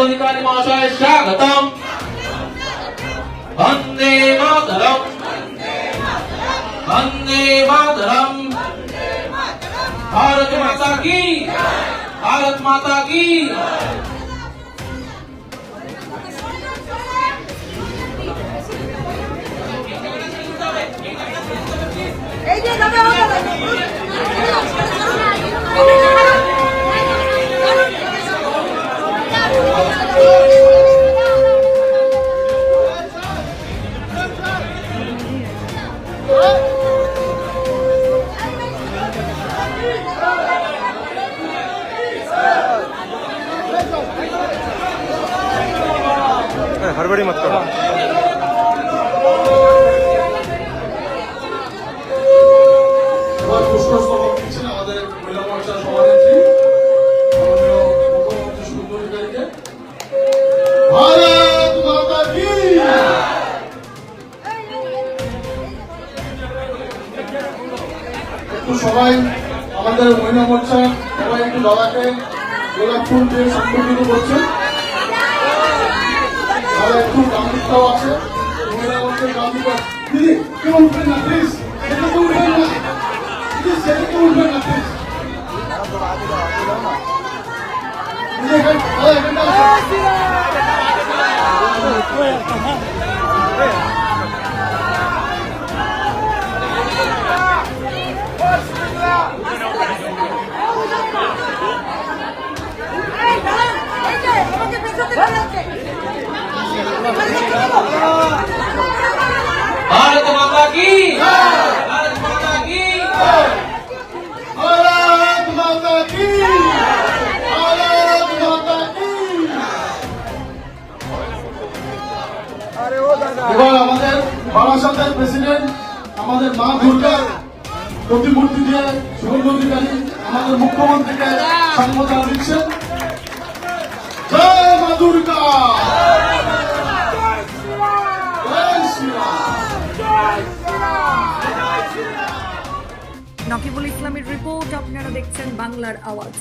पदाधिकारी महाशय स्वागतम। वंदे मातरम, वंदे मातरम। भारत माता की, भारत माता की। हड़बड़ी मत करो। আমাদের মহিলা মোর্চার সভানেত্রী মাননীয় মুখ্যমন্ত্রী সুন্দরীকে ভারত মাতা কি। একটু সবাই আমাদের মহিলা মোর্চা সবাই একটু দাদাকে গোলাপ ফুল দিয়ে সম্পর্কিত করছেন। তারা একটু গান্ধীটাও আছে মহিলা মোর্চার গান্ধীটা। দিদি কেউ উঠবেন না প্লিজ, সেটা তো উঠবেন না, সেটা তো উঠবেন না প্লিজ। भारत माता की, भारत माता की। भारत माता की, भारत माता की। এবার আমাদের বারাসাতের প্রেসিডেন্ট আমাদের মা দুর্গার প্রতিমূর্তি দিয়ে শুভেন্দু অধিকারী আমাদের মুখ্যমন্ত্রীকে সম্বোধন দিচ্ছেন। জয় মা দুর্গা, জয় শ্রীরাম। নকিবুল ইসলামের রিপোর্ট, আপনারা দেখছেন বাংলার আওয়াজ।